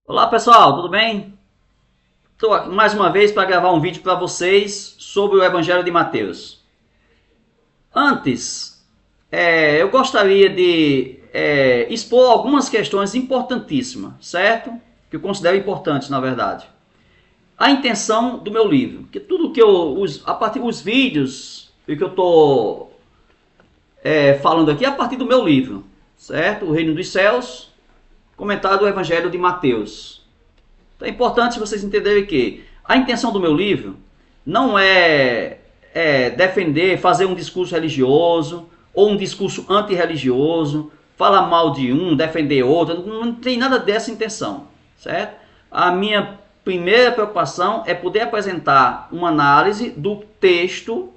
Olá pessoal, tudo bem? Estou aqui mais uma vez para gravar um vídeo para vocês sobre o Evangelho de Mateus. Antes, eu gostaria de expor algumas questões importantíssimas, certo? Que eu considero importantes, na verdade. A intenção do meu livro, que tudo que a partir dos vídeos que eu estou falando aqui, é a partir do meu livro, certo? O Reino dos Céus, comentário do Evangelho de Mateus. Então é importante vocês entenderem que a intenção do meu livro não é defender, fazer um discurso religioso ou um discurso antirreligioso, falar mal de um, defender outro, não tem nada dessa intenção, certo? A minha primeira preocupação é poder apresentar uma análise do texto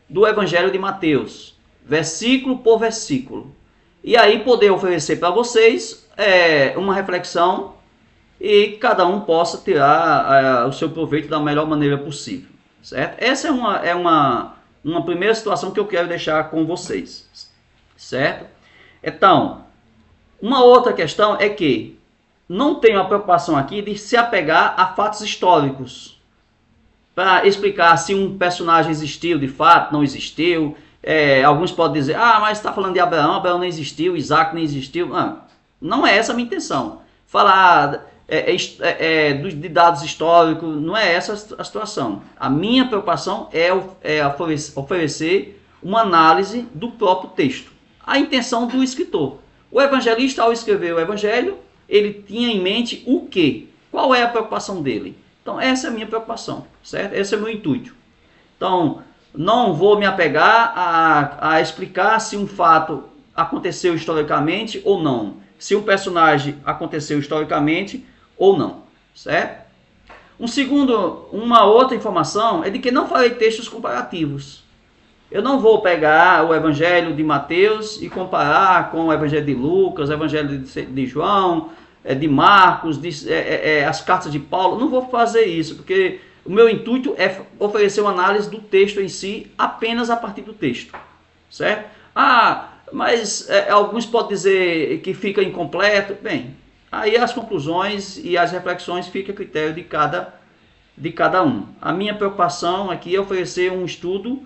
do Evangelho de Mateus, versículo por versículo, e aí poder oferecer para vocês uma reflexão e cada um possa tirar o seu proveito da melhor maneira possível, certo? Essa é uma primeira situação que eu quero deixar com vocês, certo? Então, uma outra questão é que não tenho a preocupação aqui de se apegar a fatos históricos para explicar se um personagem existiu de fato, não existiu. Alguns podem dizer, mas está falando de Abraão, Abraão não existiu, Isaac não existiu. Não é essa a minha intenção. Falar de dados históricos, não é essa a situação. A minha preocupação é oferecer uma análise do próprio texto. A intenção do escritor. O evangelista, ao escrever o evangelho, ele tinha em mente o quê? Qual é a preocupação dele? Então, essa é a minha preocupação, certo? Esse é o meu intuito. Então, não vou me apegar a explicar se um fato aconteceu historicamente ou não. Se um personagem aconteceu historicamente ou não, certo? Uma outra informação é de que não farei textos comparativos. Eu não vou pegar o Evangelho de Mateus e comparar com o Evangelho de Lucas, o Evangelho de João, de Marcos, as cartas de Paulo. Não vou fazer isso, porque o meu intuito é oferecer uma análise do texto em si, apenas a partir do texto, certo? Mas alguns podem dizer que fica incompleto. Bem, aí as conclusões e as reflexões ficam a critério de cada um. A minha preocupação aqui é oferecer um estudo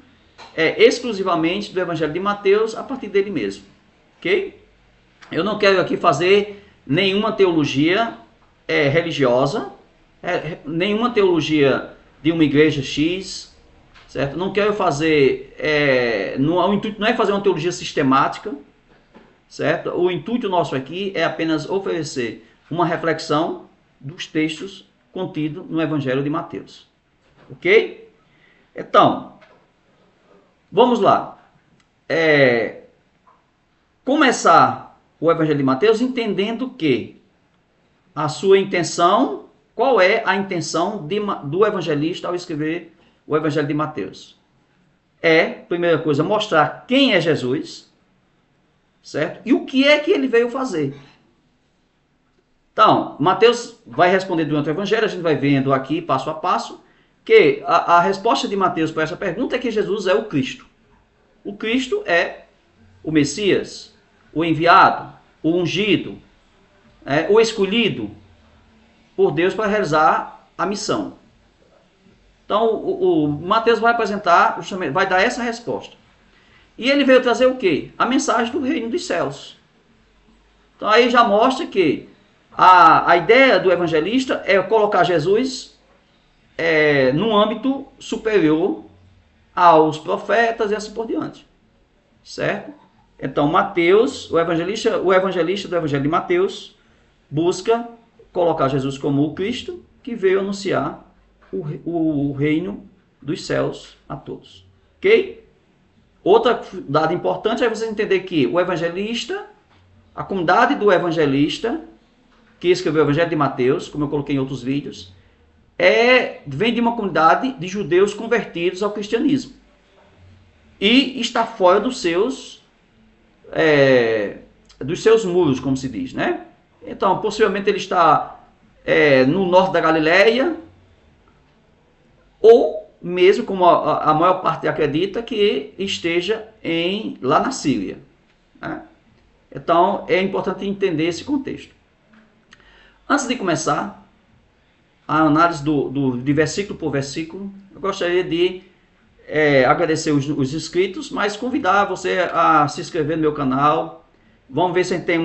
exclusivamente do Evangelho de Mateus a partir dele mesmo, ok? Eu não quero aqui fazer nenhuma teologia religiosa, nenhuma teologia de uma igreja X, certo? Não quero fazer, o intuito não é fazer uma teologia sistemática, certo? O intuito nosso aqui é apenas oferecer uma reflexão dos textos contidos no Evangelho de Mateus, ok? Então, vamos lá. Começar o Evangelho de Mateus entendendo que a sua intenção, qual é a intenção do evangelista ao escrever o Evangelho de Mateus? Primeira coisa, mostrar quem é Jesus, certo? E o que é que ele veio fazer. Então, Mateus vai responder durante o Evangelho, a gente vai vendo aqui, passo a passo, que a resposta de Mateus para essa pergunta é que Jesus é o Cristo. O Cristo é o Messias, o enviado, o ungido, o escolhido por Deus para realizar a missão. Então, o Mateus vai apresentar, vai dar essa resposta. E ele veio trazer o quê? A mensagem do reino dos céus. Então, aí já mostra que a ideia do evangelista é colocar Jesus num âmbito superior aos profetas e assim por diante. Certo? Então, Mateus, o evangelista do Evangelho de Mateus, busca colocar Jesus como o Cristo que veio anunciar o reino dos céus a todos. Ok? Outra dado importante é você entender que o evangelista, a comunidade do evangelista, que escreveu o Evangelho de Mateus, como eu coloquei em outros vídeos, vem de uma comunidade de judeus convertidos ao cristianismo. E está fora dos seus muros, como se diz, né? Então, possivelmente ele está no norte da Galileia, ou mesmo, como a maior parte acredita, que esteja lá na Síria, né? Então, é importante entender esse contexto. Antes de começar a análise de versículo por versículo, eu gostaria de agradecer os inscritos, mas convidar você a se inscrever no meu canal. Vamos ver se a gente tem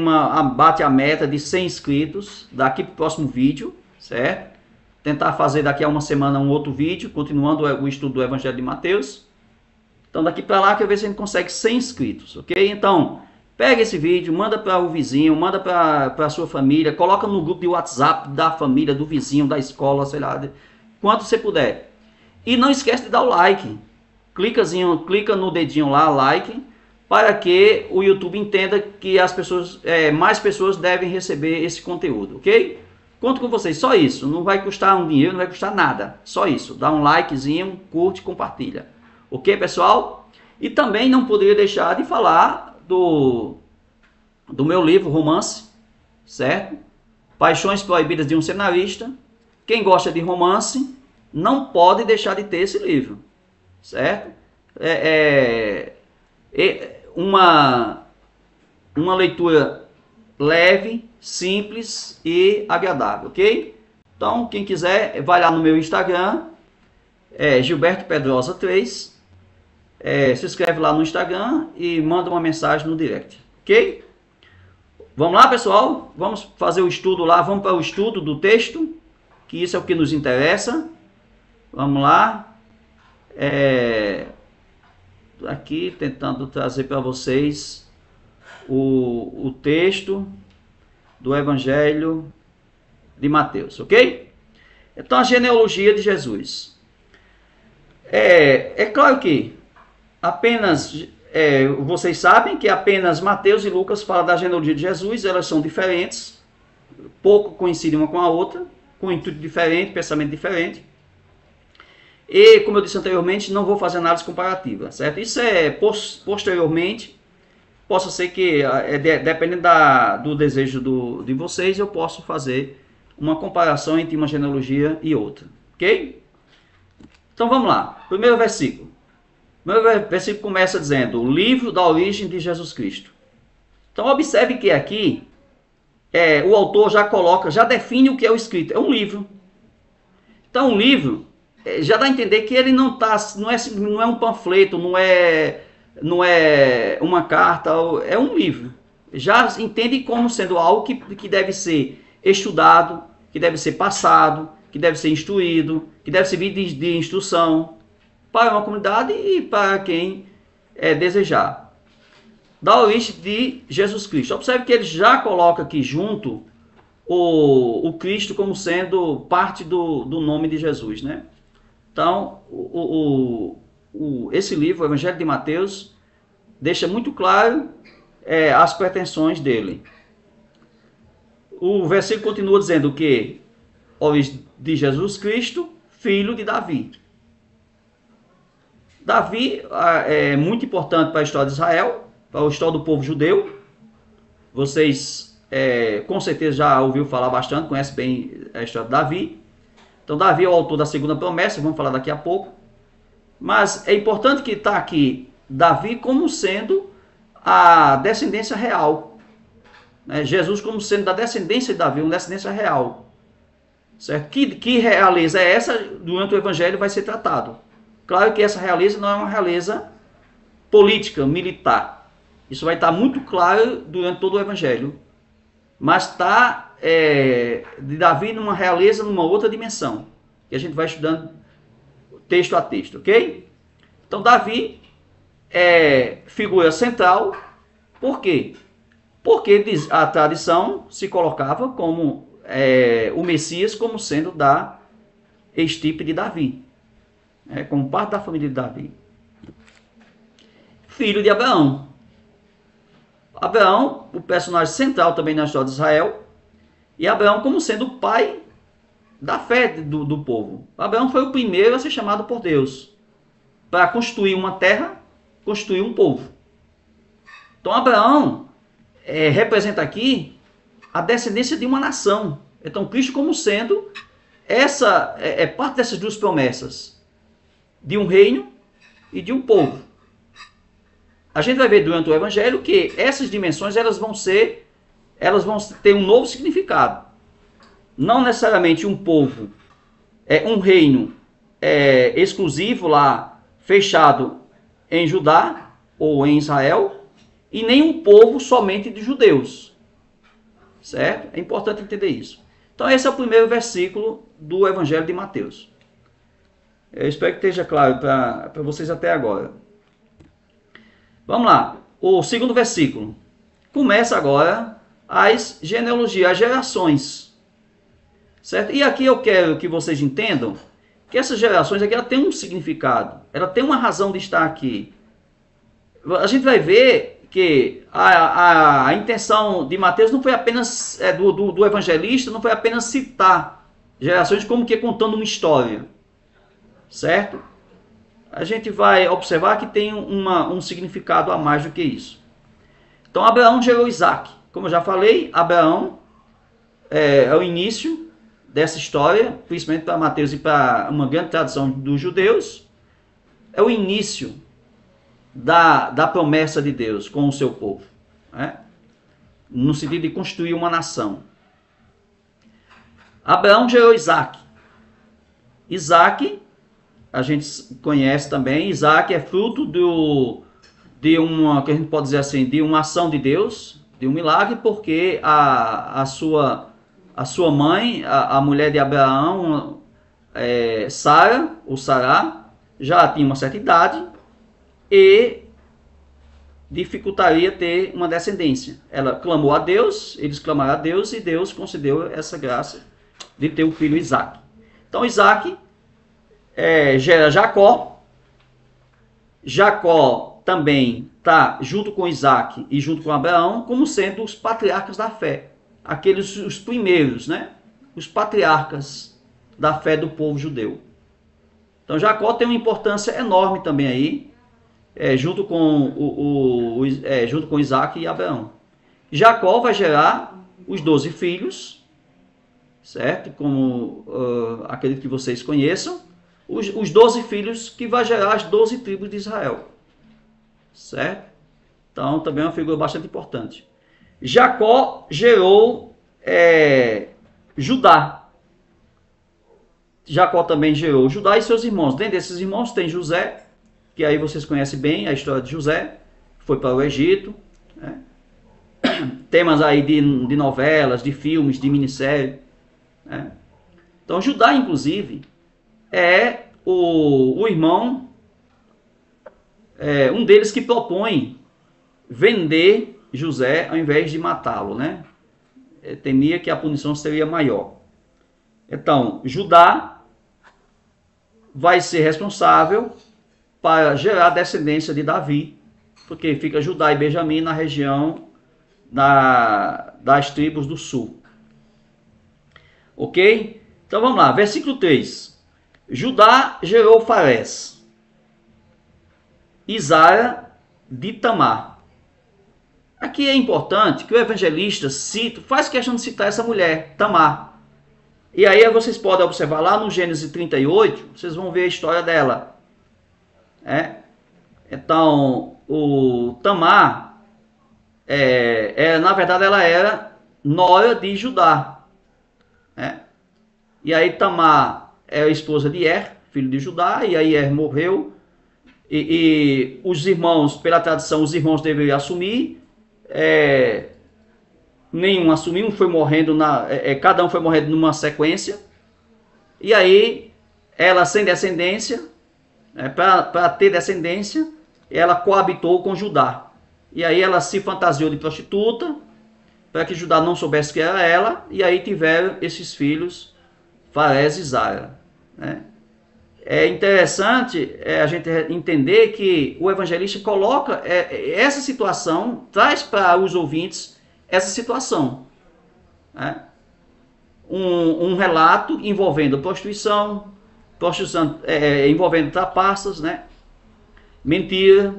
bate a meta de 100 inscritos daqui para o próximo vídeo, certo? Tentar fazer daqui a uma semana um outro vídeo, continuando o estudo do Evangelho de Mateus. Então daqui para lá, quero ver se a gente consegue 100 inscritos, ok? Então, pega esse vídeo, manda para o vizinho, manda para a sua família, coloca no grupo de WhatsApp da família, do vizinho, da escola, sei lá, quanto você puder. E não esquece de dar o like. Clica no dedinho lá, like, para que o YouTube entenda que as pessoas, mais pessoas devem receber esse conteúdo, ok? Conto com vocês, só isso. Não vai custar um dinheiro, não vai custar nada. Só isso. Dá um likezinho, curte, compartilha. Ok, pessoal? E também não poderia deixar de falar do meu livro, Romance, certo? Paixões Proibidas de um Cenarista. Quem gosta de romance não pode deixar de ter esse livro, certo? Uma leitura leve, simples e agradável, ok? Então, quem quiser, vai lá no meu Instagram, Gilberto Pedrosa 3, se inscreve lá no Instagram e manda uma mensagem no direct, ok? Vamos lá, pessoal? Vamos fazer o estudo lá, vamos para o estudo do texto, que isso é o que nos interessa. Vamos lá. Aqui, tentando trazer para vocês o texto do Evangelho de Mateus, ok? Então, a genealogia de Jesus. É claro que apenas, vocês sabem que apenas Mateus e Lucas falam da genealogia de Jesus, elas são diferentes, pouco coincidem uma com a outra, com intuito diferente, pensamento diferente. E, como eu disse anteriormente, não vou fazer análise comparativa, certo? Isso posteriormente. Possa ser que, dependendo do desejo de vocês, eu posso fazer uma comparação entre uma genealogia e outra. Ok? Então vamos lá. Primeiro versículo. O primeiro versículo começa dizendo: o livro da origem de Jesus Cristo. Então observe que aqui o autor já define o que é o escrito. É um livro. Então um livro já dá a entender que ele não é um panfleto, não é uma carta, é um livro. Já entende como sendo algo que deve ser estudado, que deve ser passado, que deve ser instruído, que deve servir de instrução para uma comunidade e para quem desejar. Da origem de Jesus Cristo. Observe que ele já coloca aqui junto o Cristo como sendo parte do nome de Jesus, né? Então, esse livro, o Evangelho de Mateus, deixa muito claro as pretensões dele. O versículo continua dizendo que origem de Jesus Cristo, filho de Davi. Davi é muito importante para a história de Israel, para a história do povo judeu. Vocês com certeza já ouviram falar bastante, conhecem bem a história de Davi. Então Davi é o autor da segunda promessa, vamos falar daqui a pouco. Mas é importante que está aqui Davi como sendo a descendência real. Né? Jesus como sendo da descendência de Davi, uma descendência real. Certo? Que realeza é essa? Durante o Evangelho vai ser tratado. Claro que essa realeza não é uma realeza política, militar. Isso vai estar muito claro durante todo o Evangelho. Mas está de Davi numa realeza, numa outra dimensão. Que a gente vai estudando texto a texto, ok? Então Davi é figura central. Por quê? Porque a tradição se colocava como o Messias como sendo da estirpe de Davi. Como parte da família de Davi. Filho de Abraão. Abraão, o personagem central também na história de Israel. E Abraão como sendo o pai da fé do povo. Abraão foi o primeiro a ser chamado por Deus para constituir uma terra, constituir um povo. Então Abraão representa aqui a descendência de uma nação. Então Cristo como sendo parte dessas duas promessas, de um reino e de um povo. A gente vai ver durante o Evangelho que essas dimensões elas vão ter um novo significado. não necessariamente um povo, um reino exclusivo lá, fechado em Judá ou em Israel, e nem um povo somente de judeus, certo? É importante entender isso. Então esse é o primeiro versículo do Evangelho de Mateus. Eu espero que esteja claro para vocês até agora. Vamos lá, o segundo versículo. Começa agora as genealogias, as gerações, certo? E aqui eu quero que vocês entendam que essas gerações aqui ela tem um significado, ela tem uma razão de estar aqui. A gente vai ver que a intenção de Mateus não foi apenas, do evangelista, não foi apenas citar gerações como que contando uma história, certo? A gente vai observar que tem um significado a mais do que isso. Então Abraão gerou Isaac. Como eu já falei, Abraão é o início dessa história, principalmente para Mateus e para uma grande tradição dos judeus. É o início da promessa de Deus com o seu povo, né? No sentido de construir uma nação. Abraão gerou Isaac. Isaac, a gente conhece também, Isaac é fruto de uma, que a gente pode dizer assim, de uma ação de Deus, de um milagre, porque a sua mãe, a mulher de Abraão, Sara, ou Sará, já tinha uma certa idade e dificultaria ter uma descendência. Ela clamou a Deus, eles clamaram a Deus e Deus concedeu essa graça de ter o filho Isaac. Então Isaac gera Jacó. Jacó também está junto com Isaac e junto com Abraão como sendo os patriarcas da fé. Os primeiros, né? Os patriarcas da fé do povo judeu. Então Jacó tem uma importância enorme também aí, junto com Isaac e Abraão. Jacó vai gerar os 12 filhos, certo? Como acredito que vocês conheçam, os 12 filhos que vai gerar as 12 tribos de Israel, certo? Então também é uma figura bastante importante. Jacó gerou Judá. Jacó também gerou Judá e seus irmãos. Dentro desses irmãos tem José, que aí vocês conhecem bem a história de José, foi para o Egito, né? Temas aí de novelas, de filmes, de minissérie, né? Então Judá, inclusive, é o irmão, um deles que propõe vender José ao invés de matá-lo, né? Temia que a punição seria maior. Então, Judá vai ser responsável para gerar a descendência de Davi, porque fica Judá e Benjamim na região das tribos do sul. Ok? Então vamos lá, versículo 3. Judá gerou Farés e Zara de Tamar. Aqui é importante que o evangelista faz questão de citar essa mulher, Tamar. E aí vocês podem observar lá no Gênesis 38, vocês vão ver a história dela. Então, o Tamar, na verdade, ela era nora de Judá. E aí Tamar é a esposa de filho de Judá, e aí morreu. E os irmãos, pela tradição, os irmãos deveriam assumir. Nenhum assumiu, um foi morrendo cada um foi morrendo numa sequência. E aí, ela sem descendência, para ter descendência, ela coabitou com Judá. E aí ela se fantasiou de prostituta, para que Judá não soubesse que era ela, e aí tiveram esses filhos, Farés e Zara, né? É interessante a gente entender que o evangelista coloca essa situação, traz para os ouvintes essa situação, né? Um relato envolvendo prostituição envolvendo trapaças, né? Mentira.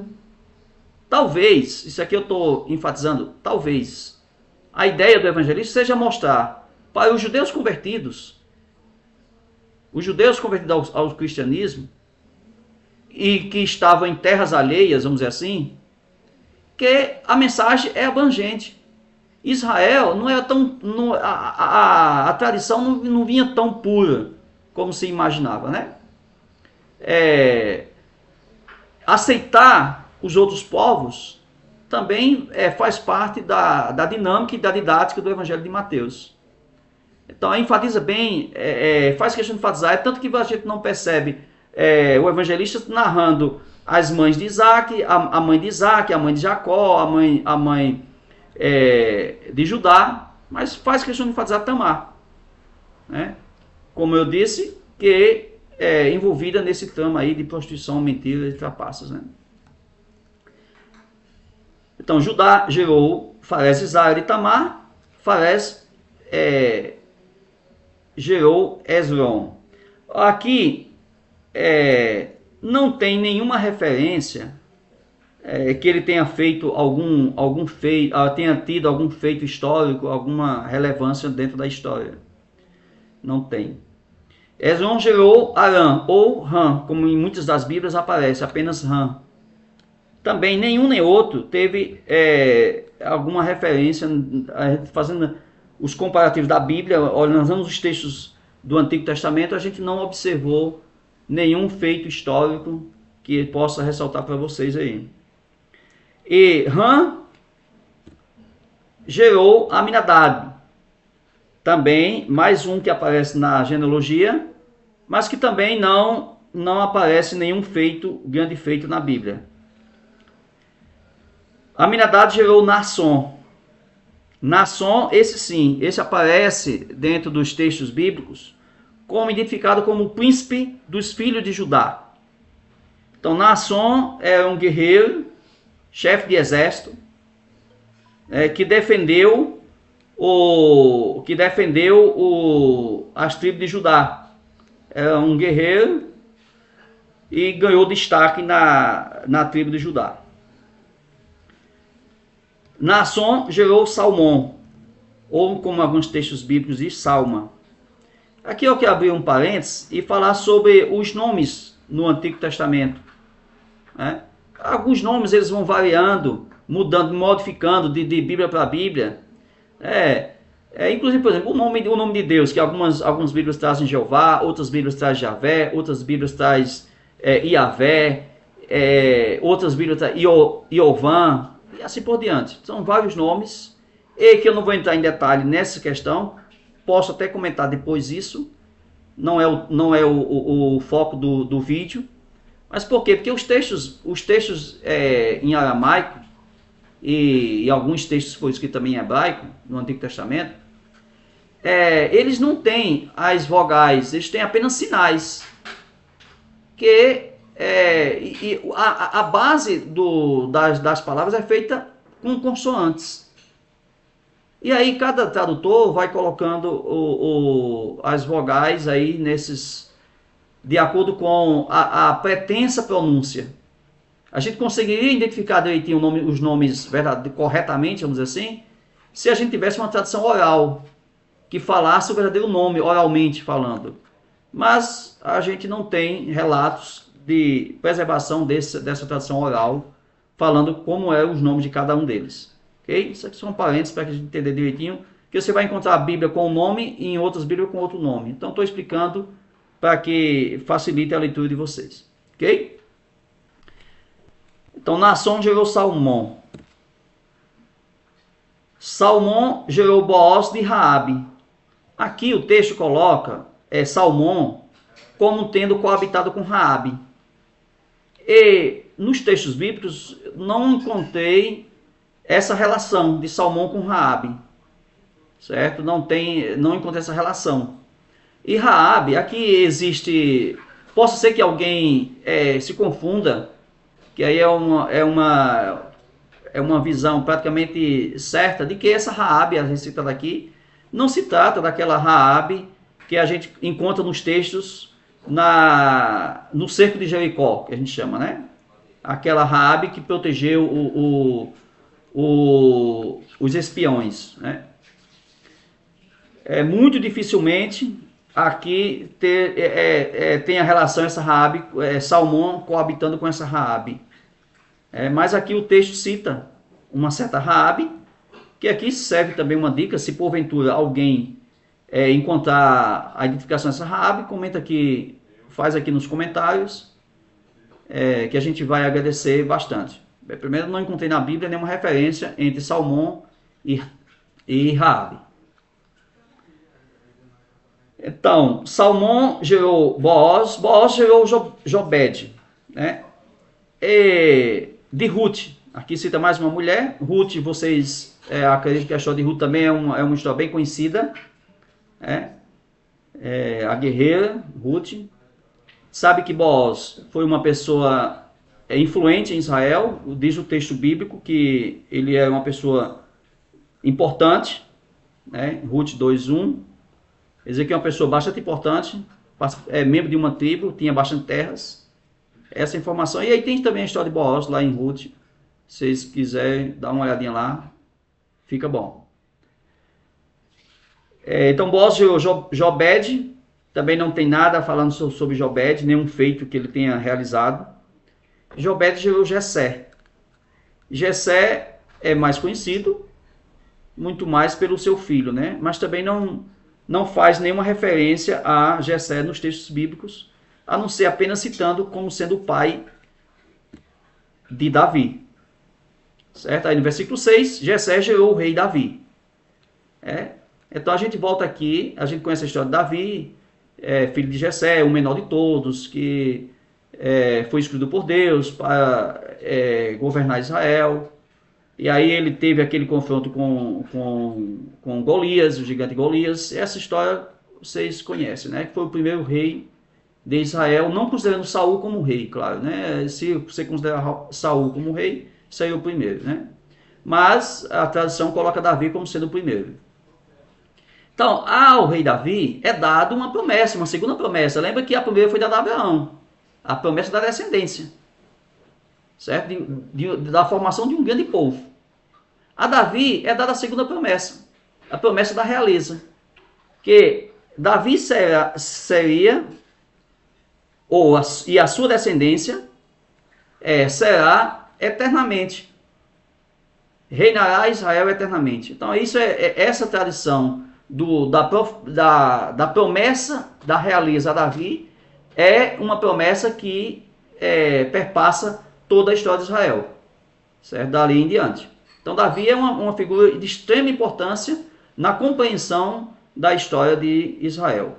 Talvez, isso aqui eu estou enfatizando, talvez a ideia do evangelista seja mostrar para os judeus convertidos ao cristianismo e que estavam em terras alheias, vamos dizer assim, que a mensagem é abrangente. Israel não era tão, a tradição não vinha tão pura como se imaginava, né? Aceitar os outros povos também faz parte da dinâmica e da didática do Evangelho de Mateus. Então, enfatiza bem, faz questão de enfatizar, tanto que a gente não percebe o evangelista narrando as mães de Isaac, a mãe de Isaac, a mãe de Jacó, a mãe de Judá, mas faz questão de enfatizar Tamar, né? Como eu disse, que é envolvida nesse trama aí de prostituição, mentira e trapaças, né? Então, Judá gerou Farés, Zara e Tamar. Farés gerou Hezron. Aqui não tem nenhuma referência que ele tenha feito tenha tido algum feito histórico, alguma relevância dentro da história. Não tem. Hezron gerou Aram, ou Ram, como em muitas das Bíblias aparece, apenas Ram. Também nenhum nem outro teve alguma referência, fazendo os comparativos da Bíblia, olhando os textos do Antigo Testamento, a gente não observou nenhum feito histórico que possa ressaltar para vocês aí. E Ram gerou Aminadab, também mais um que aparece na genealogia, mas que também não aparece nenhum grande feito na Bíblia. Aminadab gerou Naasson. Naasson, esse aparece dentro dos textos bíblicos como identificado como o príncipe dos filhos de Judá. Então, Naasson era um guerreiro, chefe de exército, que defendeu as tribos de Judá. Era um guerreiro e ganhou destaque na tribo de Judá. Naasson gerou Salmão, ou como alguns textos bíblicos dizem, Salma. Aqui eu quero abrir um parênteses e falar sobre os nomes no Antigo Testamento, né? Alguns nomes eles vão variando, mudando, modificando de Bíblia para Bíblia. Inclusive, por exemplo, o nome de Deus, que algumas Bíblias trazem Jeová, outras Bíblias trazem Javé, outras Bíblias trazem Iavé, outras Bíblias trazem Iovã, e assim por diante. São vários nomes, e que eu não vou entrar em detalhe nessa questão, posso até comentar depois isso, não é o foco do vídeo. Mas por quê? Porque os textos em aramaico e alguns textos foram escritos também em hebraico, no Antigo Testamento, eles não têm as vogais, eles têm apenas sinais. A base das palavras é feita com consoantes. E aí cada tradutor vai colocando as vogais aí de acordo com a pretensa pronúncia. A gente conseguiria identificar direitinho os nomes corretamente, vamos dizer assim, se a gente tivesse uma tradição oral, que falasse o verdadeiro nome, oralmente falando. Mas a gente não tem relatos de preservação dessa tradição oral, falando como é os nomes de cada um deles. Okay? Isso aqui são parênteses para a gente entender direitinho, que você vai encontrar a Bíblia com um nome e em outras Bíblias com outro nome. Então estou explicando para que facilite a leitura de vocês. Ok? Então, Naasson gerou Salmão. Salmão gerou Boaz de Raabe. Aqui o texto coloca Salmão como tendo coabitado com Raabe. E nos textos bíblicos não encontrei essa relação de Salmão com Raabe. Certo? Não encontrei essa relação. E Raabe, aqui existe... Possa ser que alguém se confunda, que aí é uma visão praticamente certa de que essa Raabe, a gente citada aqui, não se trata daquela Raabe que a gente encontra nos textos no cerco de Jericó, que a gente chama, né? Aquela Raabe que protegeu os espiões, né? Muito dificilmente aqui tem a relação essa Raabe, Salmão coabitando com essa Raabe. Mas aqui o texto cita uma certa Raabe que aqui serve também uma dica, se porventura alguém encontrar a identificação dessa Raabe, comenta aqui, faz aqui nos comentários, que a gente vai agradecer bastante. Primeiro, não encontrei na Bíblia nenhuma referência entre Salmão e Raabe. Então, Salmão gerou Booz, Booz gerou Jobed, né? E de Ruth, aqui cita mais uma mulher. Ruth, vocês acreditam que a história de Ruth também é uma história bem conhecida, a guerreira Ruth. Sabe que Booz foi uma pessoa influente em Israel, diz o texto bíblico que ele é uma pessoa importante, né? Ruth 2:1. Quer dizer que é uma pessoa bastante importante, é membro de uma tribo, tinha bastante terras. Essa informação. E aí tem também a história de Booz lá em Ruth. Se vocês quiserem dar uma olhadinha lá, fica bom. Então Booz gerou Jobed. Também não tem nada falando sobre Jobed, nenhum feito que ele tenha realizado. Jobed gerou Jessé. Jessé é mais conhecido, muito mais pelo seu filho, né? Mas também não faz nenhuma referência a Jessé nos textos bíblicos, a não ser apenas citando como sendo o pai de Davi. Certo? Aí no versículo 6, Jessé gerou o rei Davi. Então a gente volta aqui, a gente conhece a história de Davi, filho de Jessé, o menor de todos, que foi escolhido por Deus para governar Israel. E aí ele teve aquele confronto com Golias, o gigante Golias. Essa história vocês conhecem, né? Que foi o primeiro rei de Israel, não considerando Saul como rei, claro, né? Se você considerar Saul como rei, seria o primeiro, né? Mas a tradição coloca Davi como sendo o primeiro. Então, ao rei Davi é dado uma promessa, uma segunda promessa. Lembra que a primeira foi dada a Abraão, a promessa da descendência, certo? Da formação de um grande povo. A Davi é dada a segunda promessa, a promessa da realeza, que Davi seria, e a sua descendência será eternamente, reinará Israel eternamente. Então isso essa tradição da promessa da realeza a Davi é uma promessa que perpassa toda a história de Israel, certo? Dali em diante. Então Davi é uma figura de extrema importância na compreensão da história de Israel.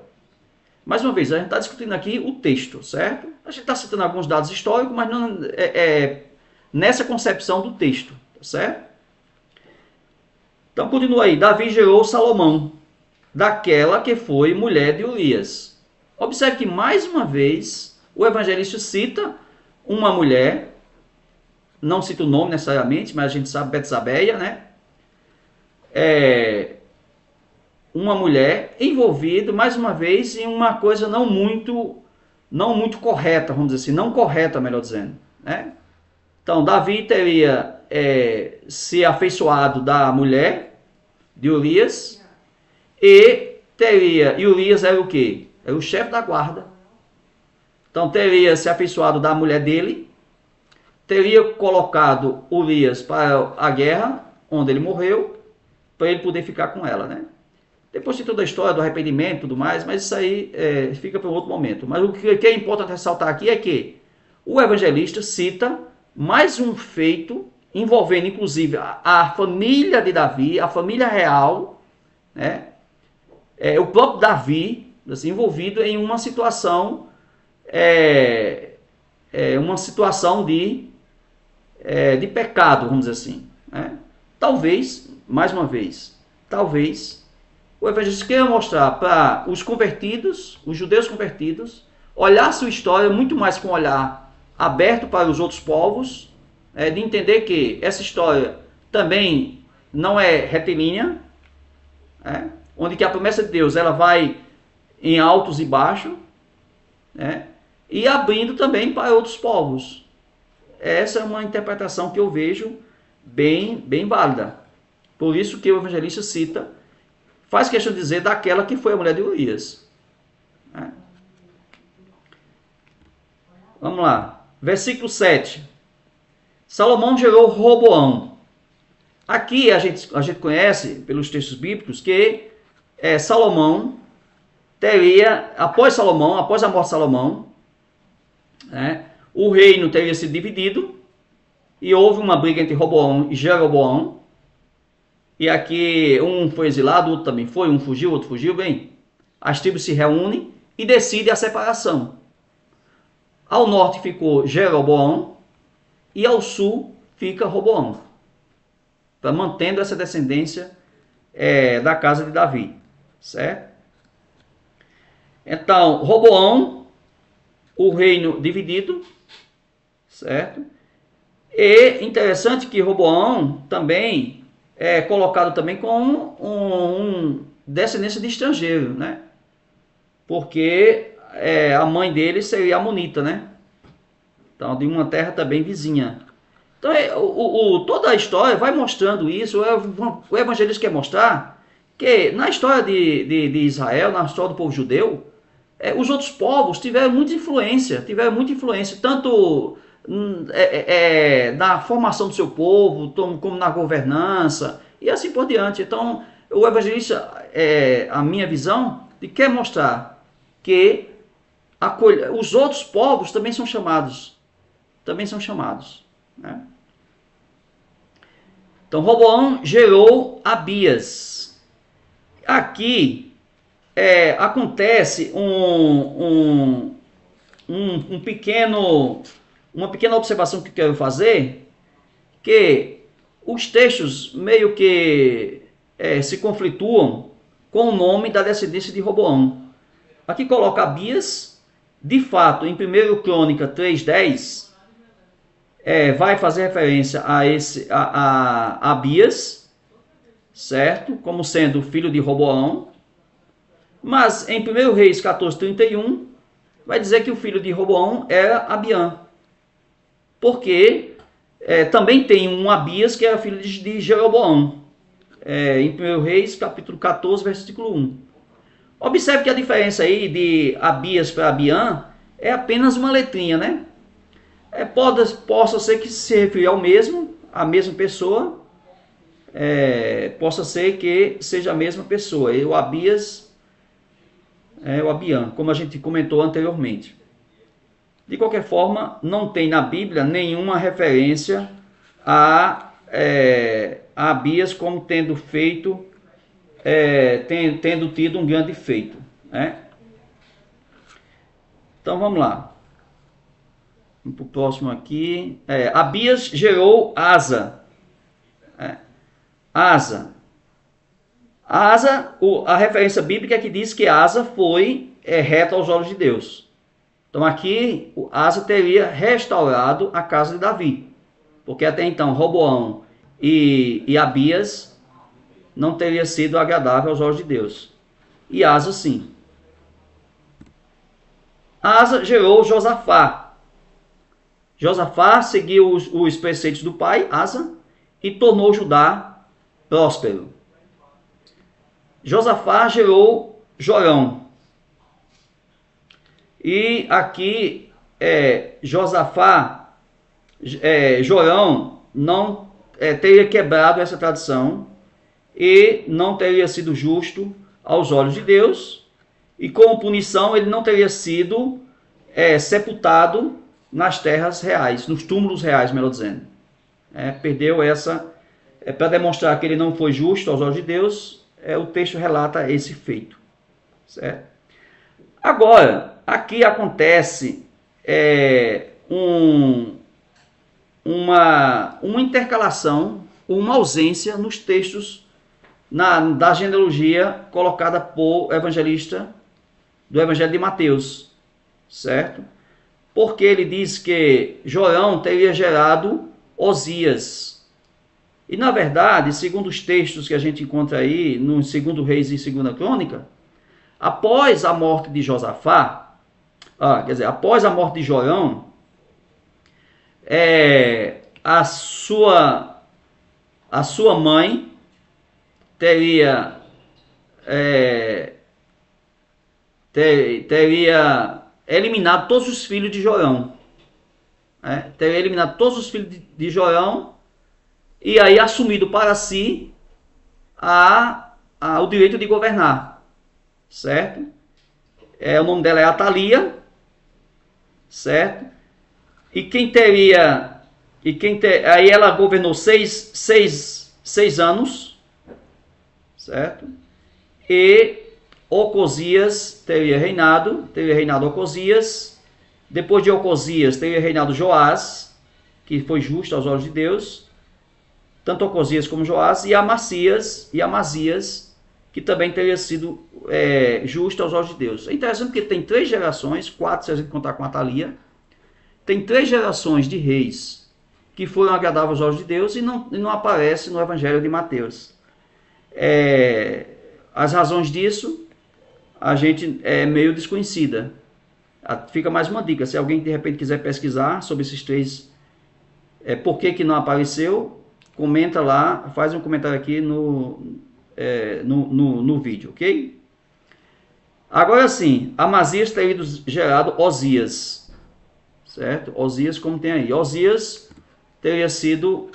Mais uma vez, a gente está discutindo aqui o texto, certo? A gente está citando alguns dados históricos, mas não nessa concepção do texto, certo? Então continua aí. Davi gerou Salomão, daquela que foi mulher de Urias. Observe que mais uma vez o evangelista cita uma mulher, não cita o nome necessariamente, mas a gente sabe Betsabeia, né? Uma mulher envolvida, mais uma vez, em uma coisa não muito correta, vamos dizer assim, não correta, melhor dizendo, né? Então, Davi teria se afeiçoado da mulher de Urias, e Urias era o quê? Era o chefe da guarda. Então, teria se afeiçoado da mulher dele, teria colocado Urias para a guerra, onde ele morreu, para ele poder ficar com ela, né? Depois de toda a história do arrependimento e tudo mais, mas isso aí fica para um outro momento. Mas o que é importante ressaltar aqui é que o evangelista cita mais um feito envolvendo, inclusive, a família de Davi, a família real, né? O próprio Davi, assim, envolvido em uma situação, de pecado, vamos dizer assim, né? Talvez, mais uma vez, o evangelista queira mostrar para os convertidos, os judeus convertidos, olhar sua história muito mais com um olhar aberto para os outros povos, de entender que essa história também não é retilínea, onde que a promessa de Deus ela vai em altos e baixos, e abrindo também para outros povos. Essa é uma interpretação que eu vejo bem válida. Por isso que o evangelista cita, faz questão de dizer daquela que foi a mulher de Urias. Vamos lá. Versículo 7. Salomão gerou Roboão. Aqui a gente conhece, pelos textos bíblicos, que Salomão teria, após a morte de Salomão, né, o reino teria sido dividido e houve uma briga entre Roboão e Jeroboão. E aqui um foi exilado, outro também foi, um fugiu, outro fugiu. Bem, as tribos se reúnem e decidem a separação. Ao norte ficou Jeroboão e ao sul fica Roboão, mantendo essa descendência da casa de Davi, certo? Então, Roboão, o reino dividido, certo? E interessante que Roboão também é colocado também como um descendência de estrangeiro, né? Porque a mãe dele seria amonita, né? Então, de uma terra também vizinha. Então, toda a história vai mostrando isso. O evangelista quer mostrar que na história de Israel, na história do povo judeu, os outros povos tiveram muita influência, tanto na formação do seu povo, como na governança, e assim por diante. Então, o evangelista, a minha visão, quer mostrar que os outros povos também são chamados, né? Então, Roboão gerou Abias. Aqui acontece uma pequena observação que eu quero fazer, que os textos meio que se conflituam com o nome da descendência de Roboão. Aqui coloca Abias, de fato, em 1 Crônica 3:10, vai fazer referência a Abias, certo? Como sendo filho de Roboão. Mas em 1 Reis 14:31, vai dizer que o filho de Roboão era Abiã. Porque também tem um Abias que era filho de Jeroboão. Em 1 Reis capítulo 14, versículo 1. Observe que a diferença aí de Abias para Abiã é apenas uma letrinha, né? Possa ser que se refira à mesma pessoa, possa ser que seja a mesma pessoa. E o Abias o Abiã, como a gente comentou anteriormente. De qualquer forma, não tem na Bíblia nenhuma referência a Abias como tendo feito, tendo tido um grande feito, né? Então vamos lá. Vamos para o próximo aqui. Abias gerou Asa. Asa, a referência bíblica é que diz que Asa foi reto aos olhos de Deus. Então aqui Asa teria restaurado a casa de Davi, porque até então Roboão e Abias não teria sido agradável aos olhos de Deus. E Asa sim. Asa gerou Josafá. Josafá seguiu os preceitos do pai, Asa, e tornou Judá próspero. Josafá gerou Jorão. E aqui Jorão não teria quebrado essa tradição e não teria sido justo aos olhos de Deus, e como punição ele não teria sido sepultado nas terras reais, nos túmulos reais, melhor dizendo. Perdeu essa, para demonstrar que ele não foi justo aos olhos de Deus, o texto relata esse feito, certo? Agora, aqui acontece uma intercalação, uma ausência nos textos da genealogia colocada por evangelista do Evangelho de Mateus, certo? Porque ele diz que Jorão teria gerado Osias. E na verdade, segundo os textos que a gente encontra aí no 2 Reis e 2 Crônica, após a morte de Josafá, após a morte de Jorão, a sua mãe teria eliminado todos os filhos de Jorão. Teria eliminado todos os filhos de Jorão e aí assumido para si o direito de governar, certo? O nome dela é Atalia, certo? Aí ela governou seis anos, certo? E Ocosias teria reinado Ocosias. Depois de Ocosias teria reinado Joás, que foi justo aos olhos de Deus, tanto Ocosias como Joás, e Amazias, que também teria sido justo aos olhos de Deus. É interessante porque tem 3 gerações, 4 se a gente contar com Atalia, tem 3 gerações de reis que foram agradáveis aos olhos de Deus e não aparece no Evangelho de Mateus. As razões disso a gente é meio desconhecida. Fica mais uma dica, se alguém de repente quiser pesquisar sobre esses 3, por que não apareceu, comenta lá, faz um comentário aqui no vídeo, ok? Agora sim, Amazias teria gerado Osias, certo? Osias, como tem aí. Osias teria sido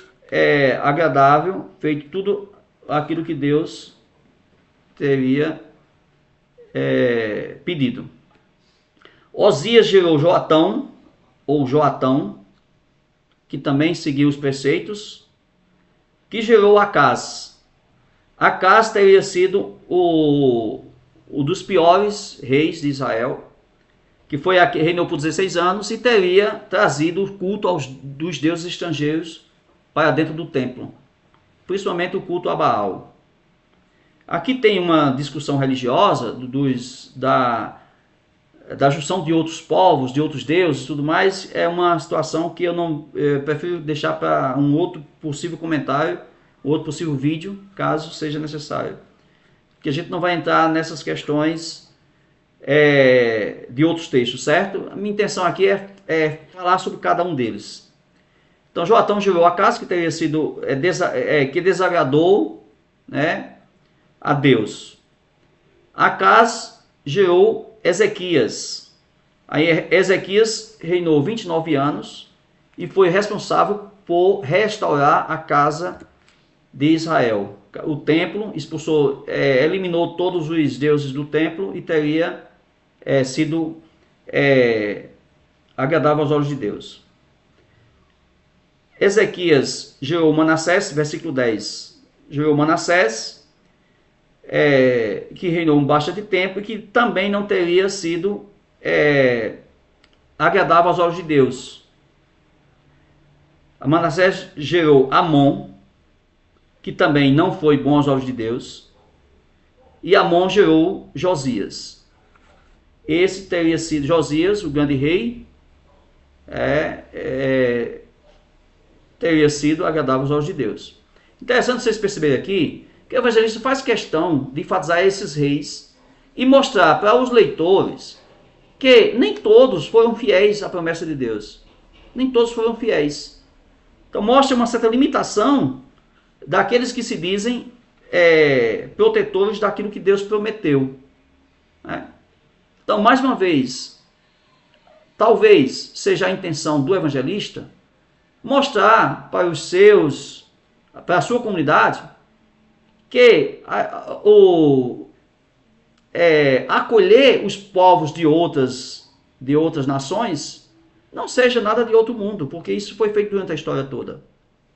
agradável, feito tudo aquilo que Deus teria pedido. Osias gerou Joatão, ou Joatão, que também seguiu os preceitos, que gerou Acaz. Acaz teria sido o dos piores reis de Israel, que reinou por 16 anos e teria trazido o culto dos deuses estrangeiros para dentro do templo, principalmente o culto a Baal. Aqui tem uma discussão religiosa da junção de outros povos, de outros deuses e tudo mais. É uma situação que eu prefiro deixar para um outro possível comentário, outro possível vídeo, caso seja necessário. Porque a gente não vai entrar nessas questões de outros textos, certo? A minha intenção aqui é falar sobre cada um deles. Então, Joatão gerou Acaz, que teria sido que desagradou, né, a Deus. Acaz gerou Ezequias. Aí Ezequias reinou 29 anos e foi responsável por restaurar a casa de Israel. O templo, expulsou, eliminou todos os deuses do templo e teria sido agradável aos olhos de Deus. Ezequias gerou Manassés, versículo 10. Gerou Manassés, que reinou um bastante tempo e que também não teria sido agradável aos olhos de Deus. Manassés gerou Amon, que também não foi bom aos olhos de Deus, e Amon gerou Josias. Esse teria sido Josias, o grande rei, teria sido agradável aos olhos de Deus. Interessante vocês perceberem aqui que o evangelista faz questão de enfatizar esses reis e mostrar para os leitores que nem todos foram fiéis à promessa de Deus. Nem todos foram fiéis. Então mostra uma certa limitação daqueles que se dizem protetores daquilo que Deus prometeu. Né? Então, mais uma vez, talvez seja a intenção do evangelista mostrar para a sua comunidade, que acolher os povos de outras nações não seja nada de outro mundo, porque isso foi feito durante a história toda.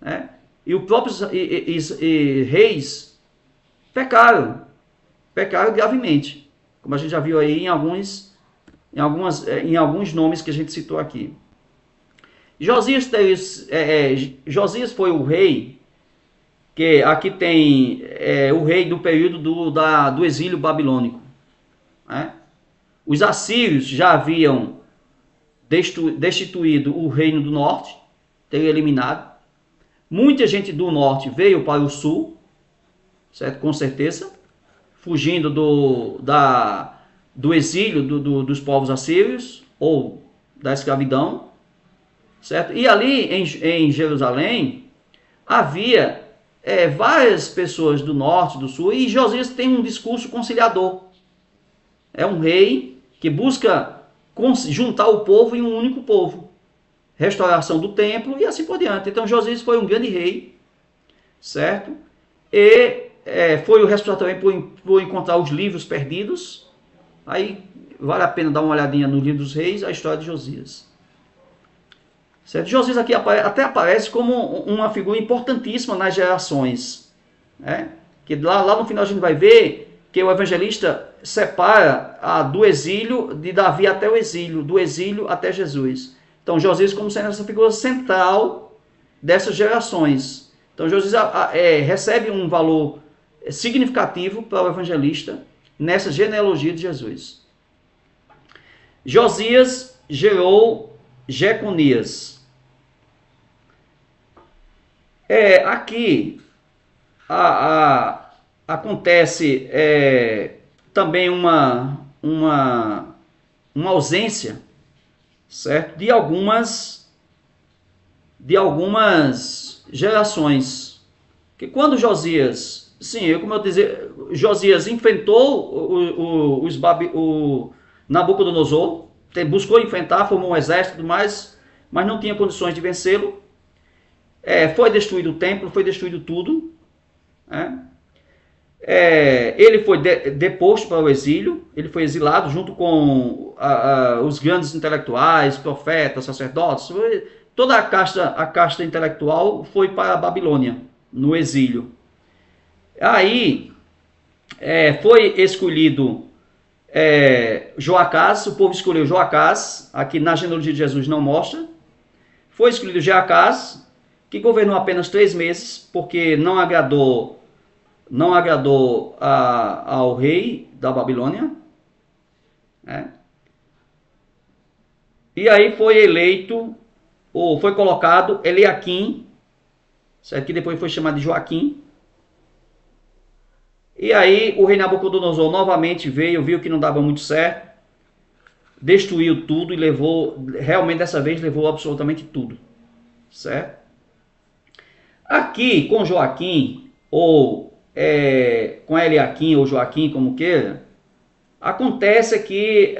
Né? E os próprios reis pecaram gravemente, como a gente já viu aí em alguns nomes que a gente citou aqui. Josias foi o rei, que aqui tem o rei do período do exílio babilônico. Né? Os assírios já haviam destituído o reino do norte, teriam eliminado. Muita gente do norte veio para o sul, certo? Com certeza, fugindo do exílio dos povos assírios ou da escravidão, certo? E ali em Jerusalém havia várias pessoas do norte, do sul, e Josias tem um discurso conciliador. É um rei que busca juntar o povo em um único povo. Restauração do templo e assim por diante. Então Josias foi um grande rei certo? E foi o responsável também por encontrar os livros perdidos. Aí vale a pena dar uma olhadinha no livro dos reis, a história de Josias. Certo? Josias aqui até aparece como uma figura importantíssima nas gerações. Né? Que lá no final a gente vai ver que o evangelista separa do exílio de Davi até o exílio, do exílio até Jesus. Então Josias como sendo essa figura central dessas gerações. Então Josias recebe um valor significativo para o evangelista nessa genealogia de Jesus. Josias gerou Jeconias. Aqui acontece também uma ausência, certo? De algumas gerações. Que quando Josias, como eu dizer, Josias enfrentou o Nabucodonosor, buscou enfrentar, formou um exército e tudo mais, mas não tinha condições de vencê-lo. Foi destruído o templo, foi destruído tudo. Ele foi deposto para o exílio, ele foi exilado junto com os grandes intelectuais, profetas, sacerdotes, toda a casta intelectual foi para a Babilônia, no exílio. Aí foi escolhido Joacás, o povo escolheu Joacás, aqui na genealogia de Jesus não mostra. Foi escolhido Joacás, que governou apenas 3 meses, porque não agradou ao rei da Babilônia. E aí foi eleito, ou foi colocado Eliaquim, certo? Que depois foi chamado de Joaquim. E aí o rei Nabucodonosor novamente viu que não dava muito certo, destruiu tudo e realmente dessa vez levou absolutamente tudo, certo? Aqui com Joaquim, ou com Eliaquim ou Joaquim, como queira, acontece aqui,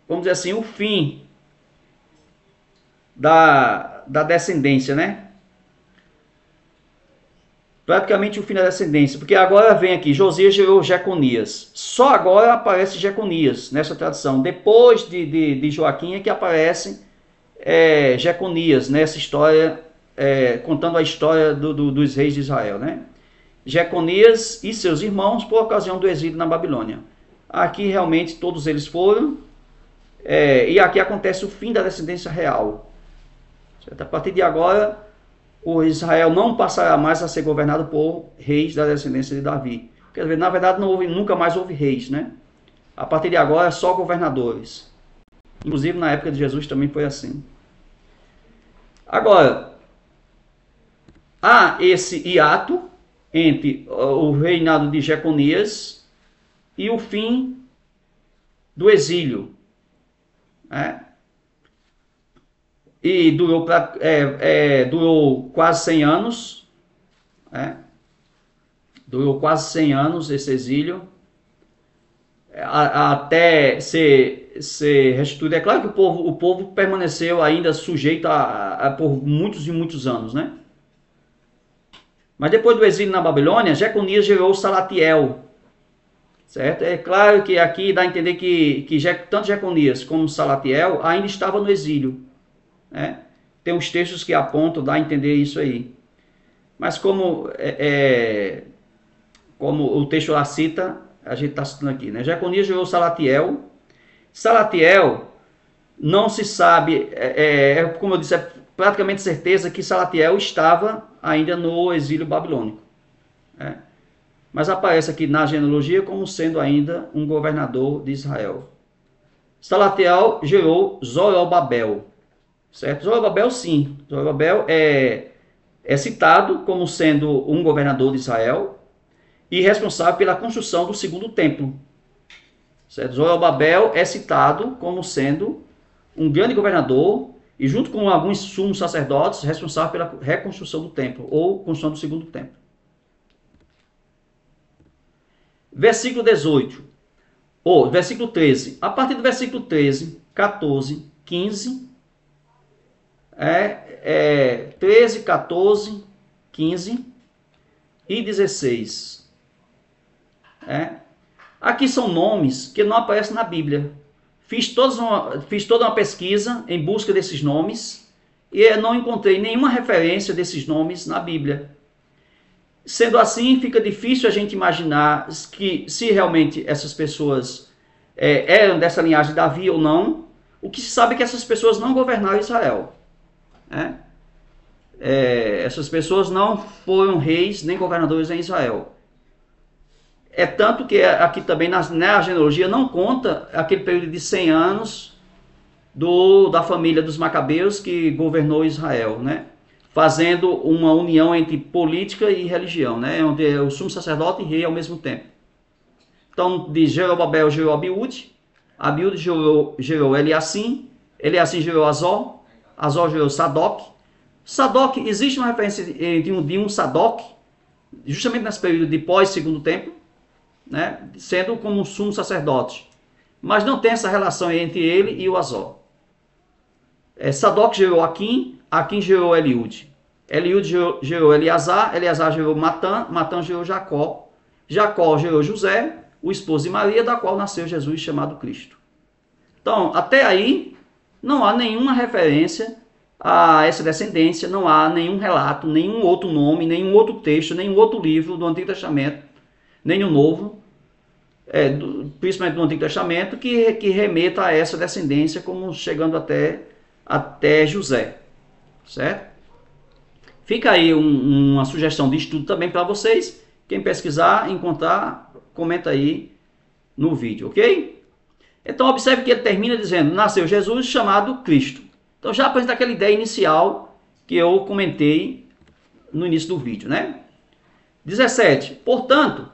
vamos dizer assim, o fim da descendência, né? Praticamente o fim da descendência, porque agora vem aqui, Josias gerou Jeconias. Só agora aparece Jeconias nessa tradição. Depois de Joaquim é que aparece Jeconias nessa história, contando a história dos reis de Israel, né? Jeconias e seus irmãos por ocasião do exílio na Babilônia. Aqui realmente todos eles foram, e aqui acontece o fim da descendência real. Certo? A partir de agora, o Israel não passará mais a ser governado por reis da descendência de Davi. Quer dizer, na verdade nunca mais houve reis, né? A partir de agora, só governadores. Inclusive na época de Jesus também foi assim. Agora, há esse hiato entre o reinado de Jeconias e o fim do exílio. E durou quase 100 anos. Durou quase 100 anos esse exílio. Até ser restituído. É claro que o povo permaneceu ainda sujeito por muitos e muitos anos, né? Mas depois do exílio na Babilônia, Jeconias gerou Salatiel. Certo? É claro que aqui dá a entender que tanto Jeconias como Salatiel ainda estavam no exílio. Tem uns textos que apontam, dá a entender isso aí. Mas como o texto lá cita, a gente está citando aqui, né? Jeconias gerou Salatiel. Salatiel, não se sabe, como eu disse, é praticamente certeza que Salatiel estava ainda no exílio babilônico. Mas aparece aqui na genealogia como sendo ainda um governador de Israel. Salatiel gerou Zorobabel. Certo? Zorobabel, sim. Zorobabel é citado como sendo um governador de Israel e responsável pela construção do segundo templo. Certo? Zorobabel é citado como sendo um grande governador e junto com alguns sumos sacerdotes responsável pela reconstrução do templo ou construção do segundo templo. Versículo 18. Versículo 13. A partir do versículo 13, 14, 15... 13, 14, 15 e 16. Aqui são nomes que não aparecem na Bíblia. Fiz toda uma pesquisa em busca desses nomes e não encontrei nenhuma referência desses nomes na Bíblia. Sendo assim, fica difícil a gente imaginar que se realmente essas pessoas eram dessa linhagem de Davi ou não. O que se sabe é que essas pessoas não governaram Israel. Essas pessoas não foram reis nem governadores em Israel. É tanto que aqui também na genealogia não conta aquele período de 100 anos da família dos Macabeus que governou Israel, né? Fazendo uma união entre política e religião, né? Onde é o sumo sacerdote e rei ao mesmo tempo. Então, de Jerobabel gerou Abiúde, Abiúde gerou Eliassim, Eliassim gerou Azor, Azor gerou Sadoc. Sadoc, existe uma referência de um Sadoc, justamente nesse período de pós-segundo templo, né? Sendo como um sumo sacerdote. Mas não tem essa relação entre ele e o Azor. Sadoc gerou Aquim, Aquim gerou Eliúde. Eliúde gerou Eleazar, Eleazar gerou Matã, Matã gerou Jacó. Jacó gerou José, o esposo de Maria, da qual nasceu Jesus chamado Cristo. Então, até aí, não há nenhuma referência a essa descendência, não há nenhum relato, nenhum outro nome, nenhum outro texto, nenhum outro livro do Antigo Testamento, nem no Novo, principalmente do Antigo Testamento, que remeta a essa descendência como chegando até José, certo? Fica aí uma sugestão de estudo também para vocês. Quem pesquisar, encontrar, comenta aí no vídeo, ok? Então observe que ele termina dizendo, nasceu Jesus chamado Cristo. Então já apresenta aquela ideia inicial que eu comentei no início do vídeo, né? 17. Portanto,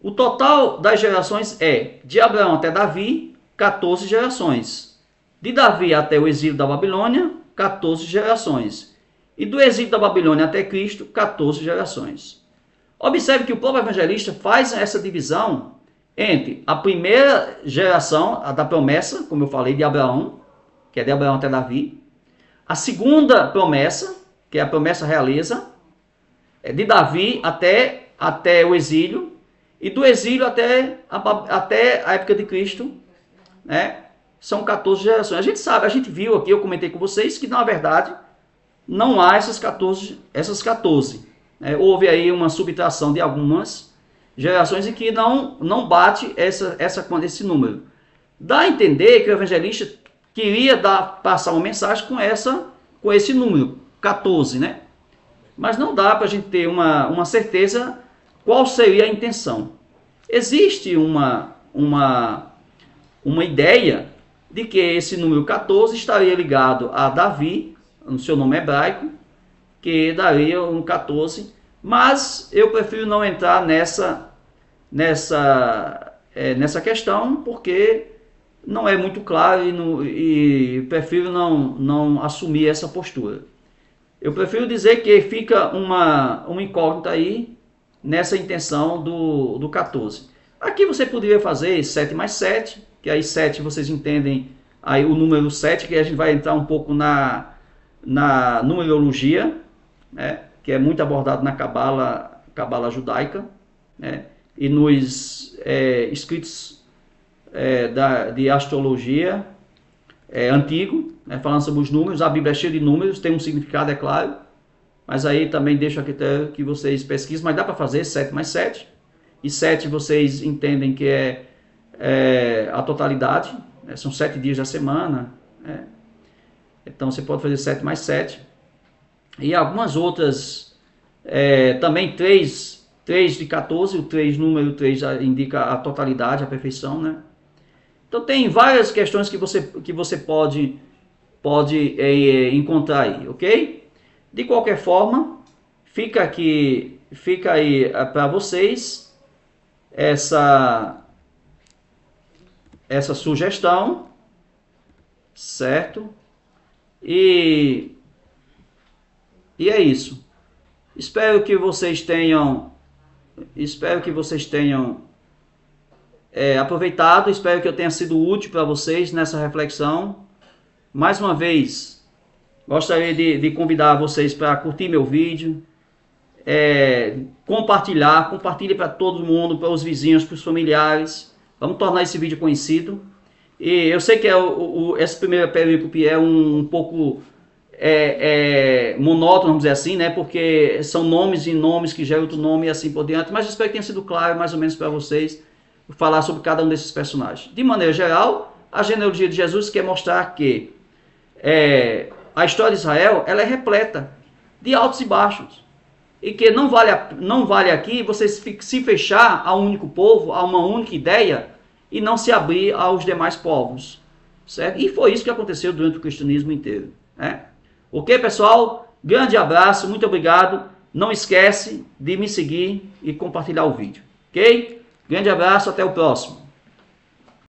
o total das gerações é de Abraão até Davi, 14 gerações. De Davi até o exílio da Babilônia, 14 gerações. E do exílio da Babilônia até Cristo, 14 gerações. Observe que o próprio evangelista faz essa divisão entre a primeira geração, a da promessa, como eu falei, de Abraão, que é de Abraão até Davi. A segunda promessa, que é a promessa realeza, é de Davi até o exílio. E do exílio até a época de Cristo, né? São 14 gerações. A gente sabe, a gente viu aqui, eu comentei com vocês, que na verdade não há essas 14. Houve aí uma subtração de algumas gerações e que não bate esse número. Dá a entender que o evangelista queria passar uma mensagem com esse número, 14, né? Mas não dá para a gente ter uma certeza qual seria a intenção. Existe uma ideia de que esse número 14 estaria ligado a Davi, no seu nome hebraico, que daria um 14, mas eu prefiro não entrar nessa questão, porque não é muito claro e prefiro não assumir essa postura. Eu prefiro dizer que fica uma incógnita aí nessa intenção do 14. Aqui você poderia fazer 7 mais 7, que aí 7 vocês entendem aí o número 7, que a gente vai entrar um pouco na numerologia, né, que é muito abordado na Cabala judaica, né, e nos escritos de astrologia antigo, né, falando sobre os números. A Bíblia é cheia de números, tem um significado, é claro, mas aí também deixo a critério que vocês pesquisem, mas dá para fazer 7 mais 7, e 7 vocês entendem que é a totalidade, né, são 7 dias da semana, né? Então você pode fazer 7 mais 7. E algumas outras, também 3 de 14, número 3 indica a totalidade, a perfeição, né? Então tem várias questões que você pode encontrar aí, ok? De qualquer forma, fica aí para vocês essa sugestão, certo? E é isso. Espero que vocês tenham aproveitado. Espero que eu tenha sido útil para vocês nessa reflexão. Mais uma vez, gostaria de convidar vocês para curtir meu vídeo, compartilhe para todo mundo, para os vizinhos, para os familiares. Vamos tornar esse vídeo conhecido. E eu sei que essa primeira perícope é um pouco monótono, vamos dizer assim, né? Porque são nomes e nomes que geram outro nome e assim por diante. Mas espero que tenha sido claro, mais ou menos, para vocês, falar sobre cada um desses personagens. De maneira geral, a genealogia de Jesus quer mostrar que a história de Israel ela é repleta de altos e baixos. E que não vale aqui você se fechar a um único povo, a uma única ideia, e não se abrir aos demais povos. Certo? E foi isso que aconteceu durante o cristianismo inteiro. Né? Ok, pessoal? Grande abraço, muito obrigado. Não esquece de me seguir e compartilhar o vídeo. Ok? Grande abraço, até o próximo.